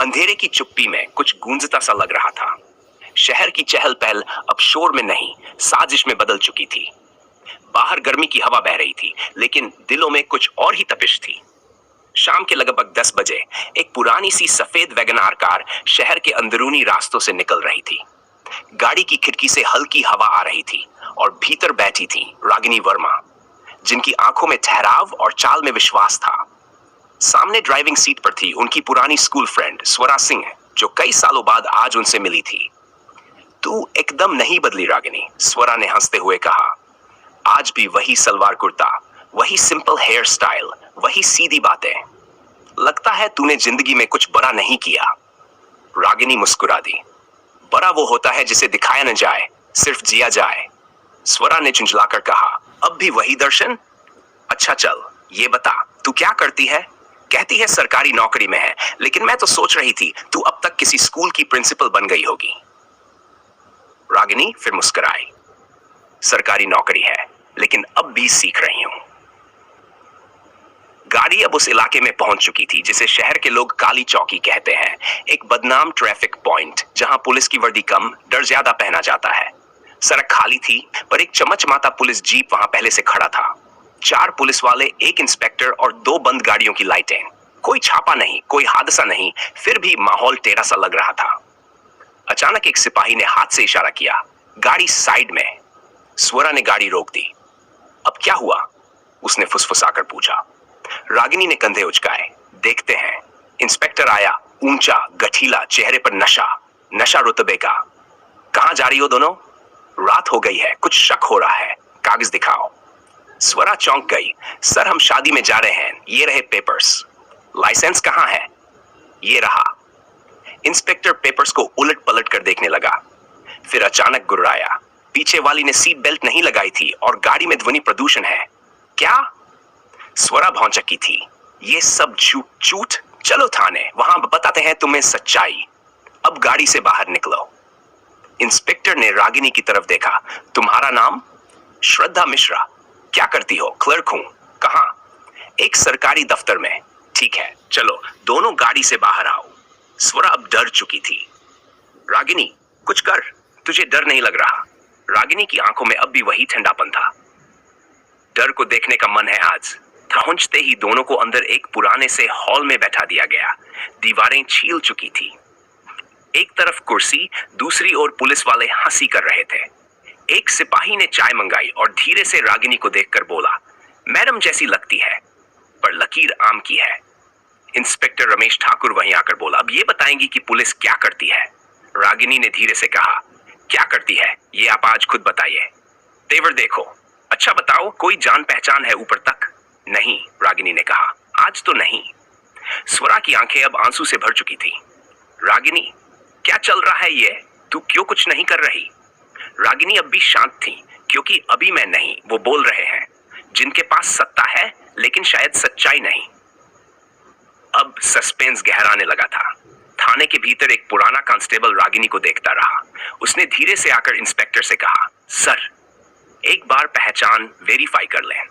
अंधेरे की चुप्पी में कुछ गूंजता सा लग रहा था। शहर की चहल पहल अब शोर में नहीं, साजिश में बदल चुकी थी। बाहर गर्मी की हवा बह रही थी, लेकिन दिलों में कुछ और ही तपिश थी। शाम के लगभग 10 बजे एक पुरानी सी सफेद वैगनार कार शहर के अंदरूनी रास्तों से निकल रही थी। गाड़ी की खिड़की से हल्की हवा आ रही थी और भीतर बैठी थी रागिनी वर्मा, जिनकी आंखों में ठहराव और चाल में विश्वास था। सामने ड्राइविंग सीट पर थी उनकी पुरानी स्कूल फ्रेंड स्वरा सिंह, जो कई सालों बाद आज उनसे मिली थी। तू एकदम नहीं बदली रागिनी, स्वरा ने हंसते हुए कहा। आज भी वही सलवार कुर्ता, वही सिंपल हेयर स्टाइल, वही सीधी बातें। लगता है तूने जिंदगी में कुछ बड़ा नहीं किया। रागिनी मुस्कुरा दी। बड़ा वो होता है जिसे दिखाया न जाए, सिर्फ जिया जाए, स्वरा ने झुंझलाकर कहा। अब भी वही दर्शन? अच्छा चल, ये बता, तू क्या करती है? कहती है सरकारी नौकरी में है, लेकिन मैं तो सोच रही थी तू अब तक किसी स्कूल की प्रिंसिपल बन गई होगी। रागिनी फिर मुस्कुराई। सरकारी नौकरी है, लेकिन अब भी सीख रही हूं। गाड़ी अब उस इलाके में पहुंच चुकी थी जिसे शहर के लोग काली चौकी कहते हैं, एक बदनाम ट्रैफिक पॉइंट जहां पुलिस की वर्दी कम, डर ज्यादा पहना जाता है। सड़क खाली थी, पर एक चमचमाता पुलिस जीप वहां पहले से खड़ा था। 4 पुलिस वाले, एक इंस्पेक्टर और 2 बंद गाड़ियों की लाइटें। कोई छापा नहीं, कोई हादसा नहीं, फिर भी माहौल टेढ़ा सा लग रहा था। अचानक एक सिपाही ने हाथ से इशारा किया, गाड़ी साइड में। स्वरा ने गाड़ी रोक दी। अब क्या हुआ? उसने फुसफुसाकर पूछा। रागिनी ने कंधे उचकाए। देखते हैं। इंस्पेक्टर आया, ऊंचा, गठीला, चेहरे पर नशा, नशा रुतबे का। कहां जा रही हो दोनों? रात हो गई है, कुछ शक हो रहा है, कागज दिखाओ। स्वरा चौंक गई। सर, हम शादी में जा रहे हैं, ये रहे पेपर्स। लाइसेंस कहां है? ये रहा। इंस्पेक्टर पेपर्स को उलट पलट कर देखने लगा, फिर अचानक गुर्राया। पीछे वाली ने सीट बेल्ट नहीं लगाई थी और गाड़ी में ध्वनि प्रदूषण है। क्या? स्वरा भौंचक्की थी। ये सब झूठ। चलो थाने, वहां बताते हैं तुम्हें सच्चाई। अब गाड़ी से बाहर निकलो। इंस्पेक्टर ने रागिनी की तरफ देखा। तुम्हारा नाम? श्रद्धा मिश्रा। क्या करती हो? क्लर्क हूं। कहां? एक सरकारी दफ्तर में। ठीक है, चलो दोनों गाड़ी से बाहर आओ। स्वरा अब डर चुकी थी। रागिनी, कुछ कर, तुझे डर नहीं लग रहा? रागिनी की आंखों में अब भी वही ठंडापन था। डर को देखने का मन है आज। पहुंचते ही दोनों को अंदर एक पुराने से हॉल में बैठा दिया गया। दीवारें छील चुकी थी। एक तरफ कुर्सी, दूसरी ओर पुलिस वाले हंसी कर रहे थे। एक सिपाही ने चाय मंगाई और धीरे से रागिनी को देखकर बोला, मैडम जैसी लगती है, पर लकीर आम की है। इंस्पेक्टर रमेश ठाकुर वहीं आकर बोला, अब ये बताएंगी कि पुलिस क्या करती है? रागिनी ने धीरे से कहा, क्या करती है ये आप आज खुद बताइए। तेवर देखो। अच्छा बताओ, कोई जान पहचान है ऊपर तक? नहीं, रागिनी ने कहा, आज तो नहीं। स्वरा की आंखें अब आंसू से भर चुकी थी। रागिनी, क्या चल रहा है ये? तू क्यों कुछ नहीं कर रही? रागिनी अब भी शांत थी, क्योंकि अभी मैं नहीं, वो बोल रहे हैं, जिनके पास सत्ता है लेकिन शायद सच्चाई नहीं। अब सस्पेंस गहराने लगा था। थाने के भीतर एक पुराना कांस्टेबल रागिनी को देखता रहा। उसने धीरे से आकर इंस्पेक्टर से कहा, सर, एक बार पहचान वेरीफाई कर लें।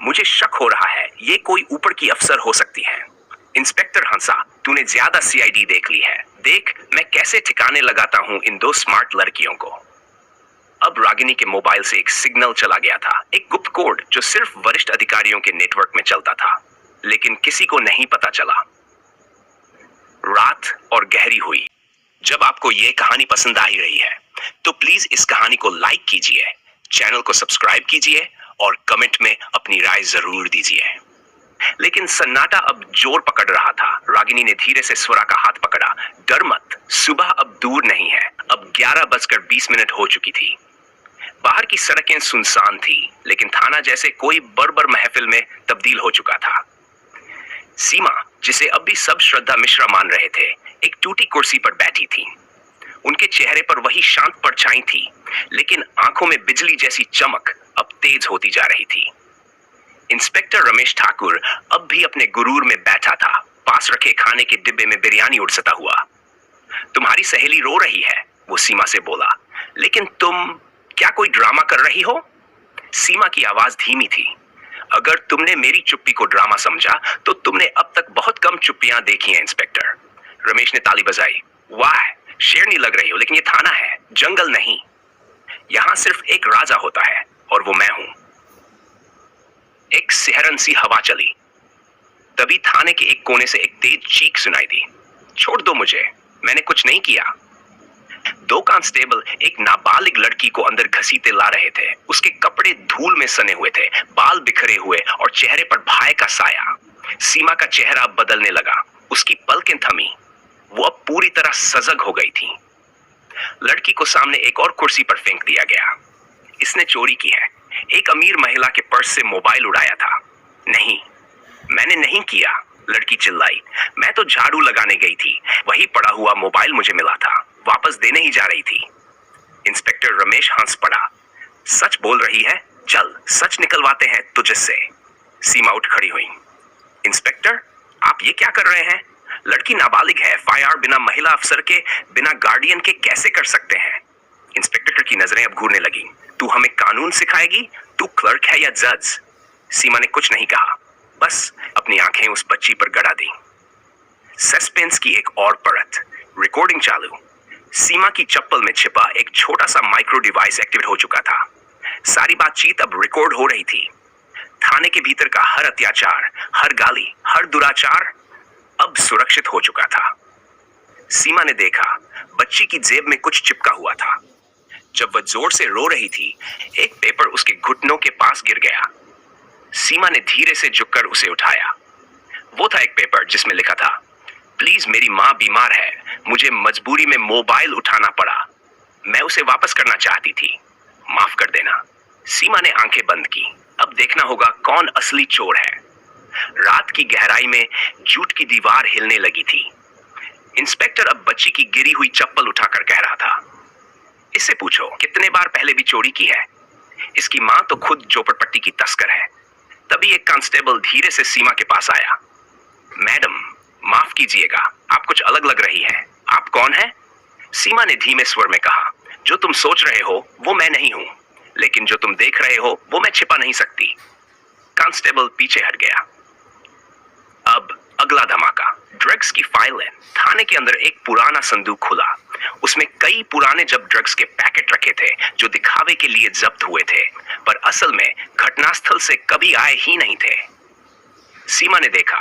मुझे शक हो रहा है ये कोई ऊपर की अफसर हो सकती है। इंस्पेक्टर हंसा, तूने ज्यादा सीआईडी देख ली है। देख मैं कैसे ठिकाने लगाता हूं इन 2 स्मार्ट लड़कियों को। अब रागिनी के मोबाइल से एक सिग्नल चला गया था, एक गुप्त कोड जो सिर्फ वरिष्ठ अधिकारियों के नेटवर्क में चलता था, लेकिन किसी को नहीं पता चला। रात और गहरी हुई। जब आपको ये कहानी पसंद आ ही रही है तो प्लीज इस कहानी को लाइक कीजिए, चैनल को सब्सक्राइब कीजिए और कमेंट में अपनी राय जरूर दीजिए। लेकिन सन्नाटा अब जोर पकड़ रहा था। रागिनी ने धीरे से स्वरा का हाथ पकड़ा। डर मत, सुबह अब दूर नहीं है। अब 11:20 हो चुकी थी। बाहर की सड़कें सुनसान थी, लेकिन थाना जैसे कोई बड़बड़ महफिल में तब्दील हो चुका था। सीमा, जिसे अब भी सब श्रद्धा मिश्रा मान रहे थे, एक टूटी कुर्सी पर बैठी थी। उनके चेहरे पर वही शांत परछाई थी, लेकिन आंखों में बिजली जैसी चमक अब तेज होती जा रही थी। इंस्पेक्टर रमेश ठाकुर अब भी अपने गुरूर में बैठा था, पास रखे खाने के डिब्बे में बिरयानी उड़सता हुआ। तुम्हारी सहेली रो रही है, वो सीमा से बोला, लेकिन तुम क्या कोई ड्रामा कर रही हो? सीमा की आवाज धीमी थी। अगर तुमने मेरी चुप्पी को ड्रामा समझा तो तुमने अब तक बहुत कम चुप्पियां देखी हैं इंस्पेक्टर। रमेश ने ताली बजाई। वाह, शेरनी लग रही हो, लेकिन ये थाना है, जंगल नहीं। यहां सिर्फ एक राजा होता है और वो मैं हूं। एक सिहरन सी हवा चली। तभी थाने के एक कोने से एक तेज चीख सुनाई दी। छोड़ दो मुझे, मैंने कुछ नहीं किया। दो कांस्टेबल एक नाबालिग लड़की को अंदर घसीटे ला रहे थे। उसके कपड़े धूल में सने हुए थे, बाल बिखरे हुए और चेहरे पर भय का साया। सीमा का चेहरा बदलने लगा, उसकी पलकें थमी। वो अब पूरी तरह सजग हो गई थी। लड़की को सामने एक और कुर्सी पर फेंक दिया गया। इसने चोरी की है। एक अमीर महिला के पर्स से मोबाइल उड़ाया था। नहीं, मैंने नहीं किया, लड़की चिल्लाई। मैं तो झाड़ू लगाने गई थी, वही पड़ा हुआ मोबाइल मुझे मिला था, वापस देने ही जा रही थी। इंस्पेक्टर रमेश हंस पड़ा। सच बोल रही है, चल सच निकलवाते हैं तुझसे। सीमा उठ खड़ी हुई। इंस्पेक्टर, आप ये क्या कर रहे हैं? लड़की नाबालिग है, एफआईआर बिना महिला अफसर के, बिना गार्डियन के कैसे कर सकते हैं? इंस्पेक्टर की नजरें अब घूरने लगी। तू हमें कानून सिखाएगी? तू क्लर्क है या जज? सीमा ने कुछ नहीं कहा, बस अपनी आंखें उस बच्ची पर गड़ा दी। सस्पेंस की एक और परत। रिकॉर्डिंग चालू। सीमा की चप्पल में छिपा एक छोटा सा माइक्रो डिवाइस एक्टिवेट हो चुका था। सारी बातचीत अब रिकॉर्ड हो रही थी। थाने के भीतर का हर अत्याचार, हर गाली, हर दुराचार अब सुरक्षित हो चुका था। सीमा ने देखा, बच्ची की जेब में कुछ चिपका हुआ था। जब वह जोर से रो रही थी, एक पेपर उसके घुटनों के पास गिर गया। सीमा ने धीरे से झुककर उसे उठाया। वो था एक पेपर जिसमें लिखा था, प्लीज मेरी माँ बीमार है, मुझे मजबूरी में मोबाइल उठाना पड़ा, मैं उसे वापस करना चाहती थी, माफ कर देना। सीमा ने आंखें बंद की। अब देखना होगा कौन असली चोर है। रात की गहराई में जूट की दीवार हिलने लगी थी। इंस्पेक्टर अब बच्ची की गिरी हुई चप्पल उठाकर कह रहा था, इससे पूछो कितने बार पहले भी चोरी की है। इसकी माँ तो खुद झोपड़पट्टी की तस्कर है। तभी एक कांस्टेबल धीरे से सीमा के पास आया। मैडम, माफ कीजिएगा, आप कुछ अलग लग रही हैं। आप कौन हैं? सीमा ने धीमे स्वर में कहा, जो तुम सोच रहे हो वो मैं नहीं हूं, लेकिन जो तुम देख रहे हो वो मैं छिपा नहीं सकती। कांस्टेबल पीछे हट गया। अब अगला धमाका। ड्रग्स की फाइल है। थाने के अंदर एक पुराना संदूक खुला। उसमें कई पुराने जब ड्रग्स के पैकेट रखे थे जो दिखावे के लिए जब्त हुए थे, पर असल में घटनास्थल से कभी आए ही नहीं थे। सीमा ने देखा,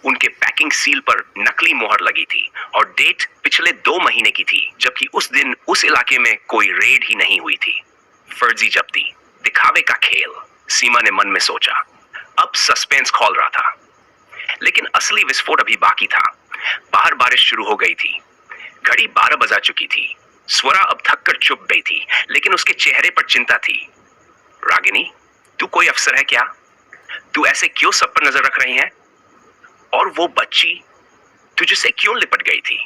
उनके पैकिंग सील पर नकली मोहर लगी थी और डेट पिछले 2 महीने की थी, जबकि उस दिन उस इलाके में कोई रेड ही नहीं हुई थी। फर्जी जब्ती, दिखावे का खेल, सीमा ने मन में सोचा। अब सस्पेंस खोल रहा था, लेकिन असली विस्फोट अभी बाकी था। बाहर बारिश शुरू हो गई थी। घड़ी 12 बजा चुकी थी। स्वरा अब थककर चुप गई थी, लेकिन उसके चेहरे पर चिंता थी। रागिनी, तू कोई अफसर है क्या? तू ऐसे क्यों सब पर नजर रख रही है? और वो बच्ची तुझसे क्यों लिपट गई थी?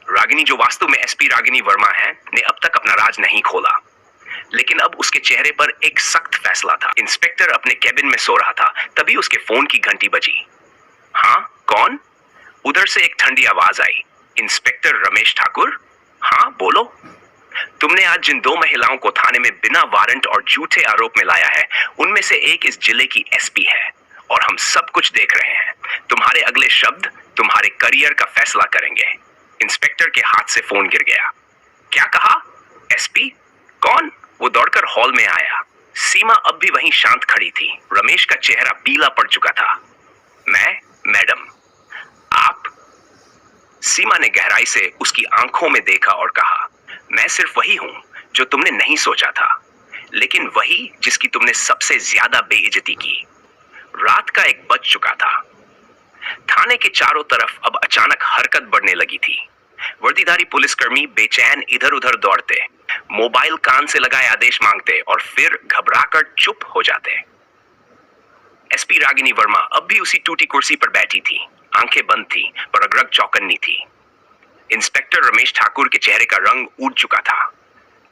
रागिनी, जो वास्तव में एसपी रागिनी वर्मा है, ने अब तक अपना राज नहीं खोला, लेकिन अब उसके चेहरे पर एक सख्त फैसला था। इंस्पेक्टर अपने कैबिन में सो रहा था, तभी उसके फोन की घंटी बजी। हाँ, कौन? उधर से एक ठंडी आवाज आई। इंस्पेक्टर रमेश ठाकुर? हाँ, बोलो। तुमने आज जिन 2 महिलाओं को थाने में बिना वारंट और झूठे आरोप में लाया है, उनमें से एक इस जिले की एसपी है और हम सब कुछ देख रहे हैं। तुम्हारे अगले शब्द तुम्हारे करियर का फैसला करेंगे। इंस्पेक्टर के हाथ से फोन गिर गया। क्या कहा? एसपी? कौन? वो दौड़कर हॉल में आया। सीमा अब भी वहीं शांत खड़ी थी। रमेश का चेहरा पीला पड़ चुका था। मैडम, आप? सीमा ने गहराई से उसकी आंखों में देखा और कहा, मैं सिर्फ वही हूं जो तुमने नहीं सोचा था, लेकिन वही जिसकी तुमने सबसे ज्यादा बेइज्जती की। रात का 1 बज चुका था। थाने के चारों तरफ अब अचानक हरकत बढ़ने लगी थी। वर्दीधारी पुलिसकर्मी बेचैन इधर उधर दौड़ते, मोबाइल कान से लगाए आदेश मांगते और फिर घबराकर चुप हो जाते। एसपी रागिनी वर्मा अब भी उसी टूटी कुर्सी पर बैठी थी। आंखें बंद थी, पर अग्रग चौकन्नी थी। इंस्पेक्टर रमेश ठाकुर के चेहरे का रंग उड़ चुका था।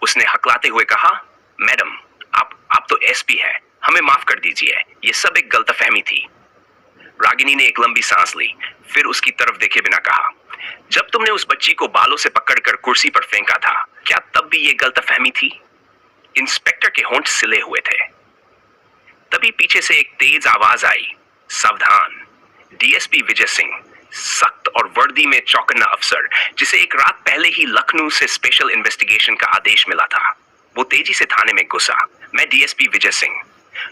उसने हकलाते हुए कहा, मैडम, आप तो एसपी है, हमें माफ कर दीजिए, ये सब एक गलतफहमी थी। रागिनी ने एक लंबी सांस ली, फिर उसकी तरफ देखे बिना कहा, जब तुमने उस बच्ची को बालों से पकड़कर कुर्सी पर फेंका था, क्या तब भी ये गलतफहमी थी? इंस्पेक्टर के होंठ सिले हुए थे। तभी पीछे से एक तेज आवाज आई, सावधान, डीएसपी विजय सिंह, सख्त और वर्दी में चौकन्ना अफसर, जिसे एक रात पहले ही लखनऊ से स्पेशल इन्वेस्टिगेशन का आदेश मिला था, वो तेजी से थाने में घुसा। मैं डीएसपी विजय सिंह।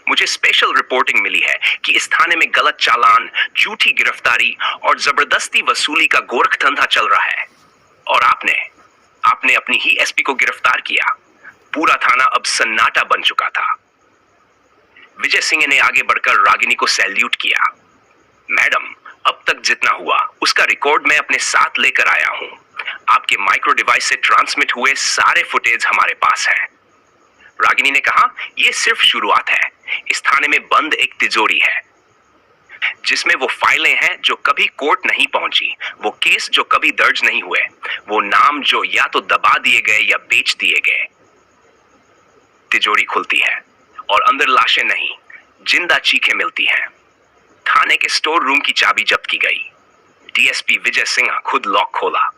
मुझे स्पेशल रिपोर्टिंग मिली है कि इस थाने में गलत चालान, झूठी गिरफ्तारी और जबरदस्ती वसूली का गोरखधंधा चल रहा है। और आपने आपने अपनी ही एसपी को गिरफ्तार किया। पूरा थाना अब सन्नाटा बन चुका था। विजय सिंह ने आगे बढ़कर रागिनी को सैल्यूट किया। मैडम, अब तक जितना हुआ उसका रिकॉर्ड मैं अपने साथ लेकर आया हूं। आपके माइक्रो डिवाइस से ट्रांसमिट हुए सारे फुटेज हमारे पास हैं। रागिनी ने कहा, यह सिर्फ शुरुआत है। इस थाने में बंद एक तिजोरी है जिसमें वो फाइलें हैं जो कभी कोर्ट नहीं पहुंची, वो केस जो कभी दर्ज नहीं हुए, वो नाम जो या तो दबा दिए गए या बेच दिए गए। तिजोरी खुलती है और अंदर लाशें नहीं, जिंदा चीखें मिलती हैं। थाने के स्टोर रूम की चाबी जब्त की गई। डीएसपी विजय सिंह खुद लॉक खोला।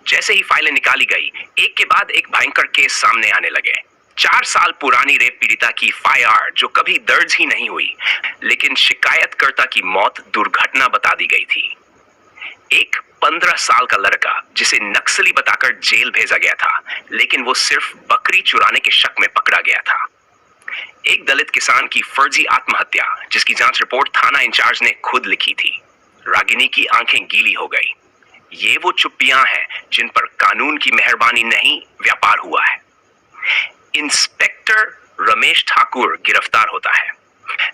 जैसे ही फाइलें निकाली गई, एक के बाद एक भयंकर केस सामने आने लगे। 4 साल पुरानी रेप पीड़िता की एफआईआर जो कभी दर्ज ही नहीं हुई, लेकिन शिकायतकर्ता की मौत दुर्घटना बता दी गई थी। एक 15 साल का लड़का जिसे नक्सली बताकर जेल भेजा गया था, लेकिन वो सिर्फ बकरी चुराने के शक में पकड़ा गया था। एक दलित किसान की फर्जी आत्महत्या जिसकी जांच रिपोर्ट थाना इंचार्ज ने खुद लिखी थी। रागिनी की आंखें गीली हो गई। ये वो चुप्पियां हैं जिन पर कानून की मेहरबानी नहीं, व्यापार हुआ है। इंस्पेक्टर रमेश ठाकुर गिरफ्तार होता है,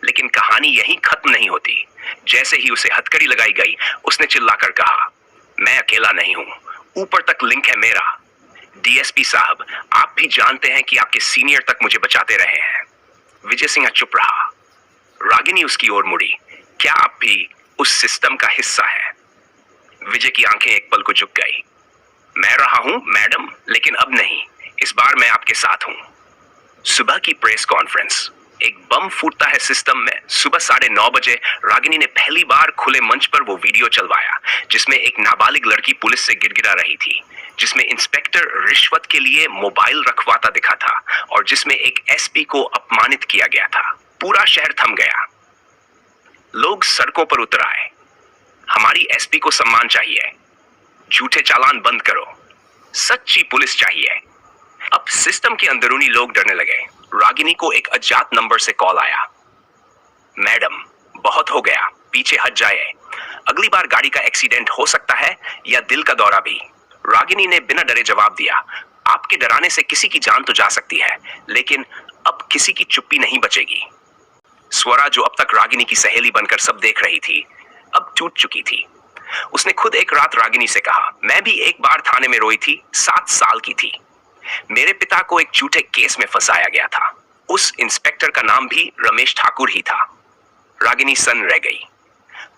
लेकिन कहानी यहीं खत्म नहीं होती। जैसे ही उसे हथकड़ी लगाई गई, उसने चिल्लाकर कहा, मैं अकेला नहीं हूं, ऊपर तक लिंक है मेरा। डीएसपी साहब, आप भी जानते हैं कि आपके सीनियर तक मुझे बचाते रहे हैं। विजय सिंह चुप रहा। रागिनी उसकी ओर मुड़ी। क्या आप भी उस सिस्टम का हिस्सा हैं? विजय की आंखें एक पल को झुक गई। मैं रहा हूं मैडम, लेकिन अब नहीं। इस बार मैं आपके साथ हूं। सुबह की प्रेस कॉन्फ्रेंस। एक बम फूटता है सिस्टम में। सुबह 9:30 बजे रागिनी ने पहली बार खुले मंच पर वो वीडियो चलवाया जिसमें एक नाबालिग लड़की पुलिस से गिड़गिड़ा रही थी, जिसमें इंस्पेक्टर रिश्वत के लिए मोबाइल रखवाता दिखा था और जिसमें एक एसपी को अपमानित किया गया था। पूरा शहर थम गया। लोग सड़कों पर उतर आए। हमारी एसपी को सम्मान चाहिए। झूठे चालान बंद करो। सच्ची पुलिस चाहिए। अब सिस्टम के अंदरूनी लोग डरने लगे। रागिनी को एक अज्ञात नंबर से कॉल आया। मैडम, बहुत हो गया, पीछे हट जाए। अगली बार गाड़ी का एक्सीडेंट हो सकता है या दिल का दौरा भी। रागिनी ने बिना डरे जवाब दिया, आपके डराने से किसी की जान तो जा सकती है, लेकिन अब किसी की चुप्पी नहीं बचेगी। स्वरा, जो अब तक रागिनी की सहेली बनकर सब देख रही थी, अब टूट चुकी थी। उसने खुद एक रात रागिनी से कहा, मैं भी एक बार थाने में रोई थी, 7 साल की थी। मेरे पिता को एक झूठे केस में फंसाया गया था। उस इंस्पेक्टर का नाम भी रमेश ठाकुर ही था। रागिनी सन्न रह गई।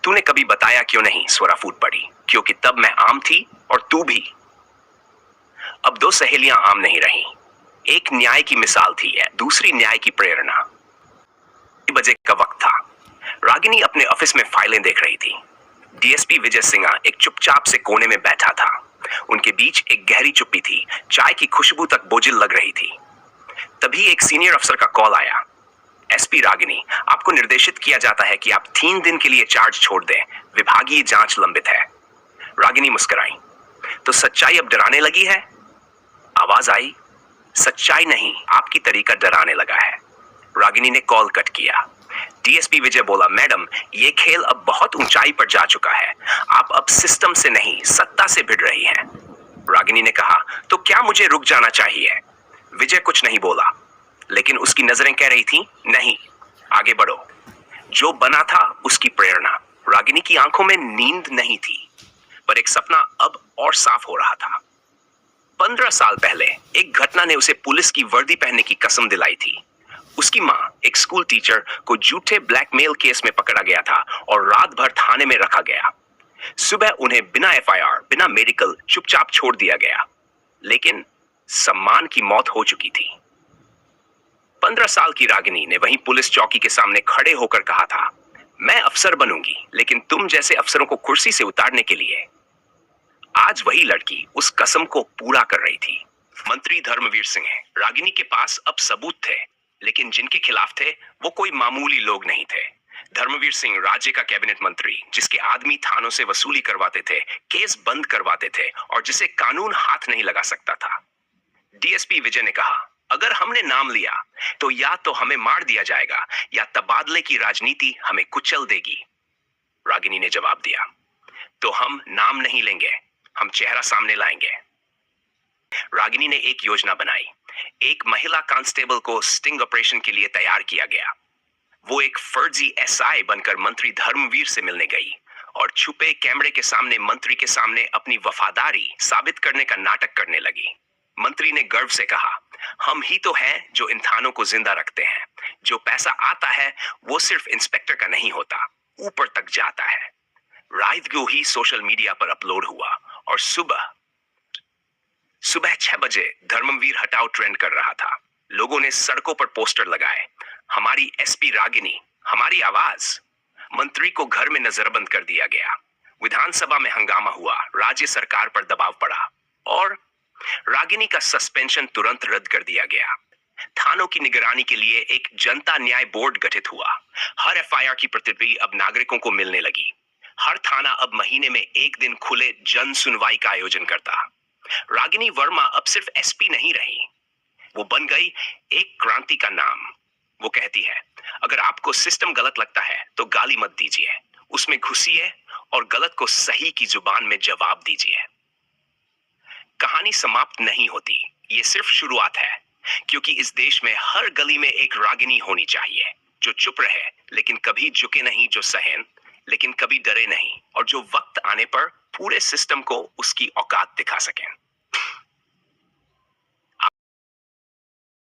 तूने कभी बताया क्यों नहीं? स्वरा फूट पड़ी। क्योंकि तब मैं आम थी और तू भी। अब 2 सहेलियां आम नहीं रहीं। एक न्याय की मिसाल थी, दूसरी न्याय की प्रेरणा। 1 बजे का वक्त था। रागिनी अपने ऑफिस में फाइलें देख रही थी। डीएसपी विजय सिंह एक चुपचाप से कोने में बैठा था। उनके बीच एक गहरी चुप्पी थी। चाय की खुशबू तक बोझिल लग रही थी। तभी एक सीनियर अफसर का कॉल आया। एसपी रागिनी, आपको निर्देशित किया जाता है कि आप 3 दिन के लिए चार्ज छोड़ दें। विभागीय जांच लंबित है। रागिनी मुस्कुराई। तो सच्चाई अब डराने लगी है? आवाज आई, सच्चाई नहीं, आपकी तरीका डराने लगा है। रागिनी ने कॉल कट किया। डीएसपी विजय बोला, मैडम, ये खेल अब बहुत ऊंचाई पर जा चुका है। आप अब सिस्टम से नहीं, सत्ता से भिड़ रही हैं। रागिनी ने कहा, तो क्या मुझे रुक जाना चाहिए? विजय कुछ नहीं बोला, लेकिन उसकी नजरें कह रही थी, नहीं, आगे बढ़ो। जो बना था उसकी प्रेरणा। रागिनी की आंखों में नींद नहीं थी, पर एक सपना अब और साफ हो रहा था। 15 साल पहले एक घटना ने उसे पुलिस की वर्दी पहनने की कसम दिलाई थी। उसकी मां एक स्कूल टीचर को झूठे ब्लैकमेल केस में पकड़ा गया था और रात भर थाने में रखा गया। सुबह उन्हें बिना एफआईआर, बिना मेडिकल चुपचाप छोड़ दिया गया, लेकिन सम्मान की मौत हो चुकी थी। 15 साल की रागिनी ने वहीं पुलिस चौकी के सामने खड़े होकर कहा था, मैं अफसर बनूंगी, लेकिन तुम जैसे अफसरों को कुर्सी से उतारने के लिए। आज वही लड़की उस कसम को पूरा कर रही थी। मंत्री धर्मवीर सिंह। रागिनी के पास अब सबूत थे, लेकिन जिनके खिलाफ थे वो कोई मामूली लोग नहीं थे। धर्मवीर सिंह राज्य का कैबिनेट मंत्री, जिसके आदमी थानों से वसूली करवाते थे, केस बंद करवाते थे और जिसे कानून हाथ नहीं लगा सकता था। डीएसपी विजय ने कहा, अगर हमने नाम लिया तो या तो हमें मार दिया जाएगा या तबादले की राजनीति हमें कुचल देगी। रागिनी ने जवाब दिया, तो हम नाम नहीं लेंगे, हम चेहरा सामने लाएंगे। रागिनी ने एक योजना बनाई। एक महिला कांस्टेबल को स्टिंग ऑपरेशन के लिए तैयार किया गया। वो एक फर्जी एसआई बनकर मंत्री धर्मवीर से मिलने गई और छुपे कैमरे के सामने मंत्री के सामने अपनी वफादारी साबित करने का नाटक करने लगी। मंत्री ने गर्व से कहा, हम ही तो हैं जो इन थानों को जिंदा रखते हैं। जो पैसा आता है वो सिर्फ इंस्पेक्टर का नहीं होता, ऊपर तक जाता है। रात ही सोशल मीडिया पर अपलोड हुआ और सुबह 6 बजे धर्मवीर हटाओ ट्रेंड कर रहा था। लोगों ने सड़कों पर पोस्टर लगाए, हमारी एसपी रागिनी, हमारी आवाज। मंत्री को घर में नजरबंद कर दिया गया। विधानसभा में हंगामा हुआ, राज्य सरकार पर दबाव पड़ा और रागिनी का सस्पेंशन तुरंत रद्द कर दिया गया। थानों की निगरानी के लिए एक जनता न्याय बोर्ड गठित हुआ। हर एफआईआर की प्रति अब नागरिकों को मिलने लगी। हर थाना अब महीने में एक दिन खुले जन सुनवाई का आयोजन करता। रागिनी वर्मा अब सिर्फ एसपी नहीं रही, वो बन गई एक क्रांति का नाम। वो कहती है, अगर आपको सिस्टम गलत लगता है तो गाली मत दीजिए, उसमें घुसिए और गलत को सही की जुबान में जवाब दीजिए। कहानी समाप्त नहीं होती, ये सिर्फ शुरुआत है, क्योंकि इस देश में हर गली में एक रागिनी होनी चाहिए जो चुप रहे लेकिन कभी झुके नहीं, जो सहन लेकिन कभी डरे नहीं और जो वक्त आने पर पूरे सिस्टम को उसकी औकात दिखा सके।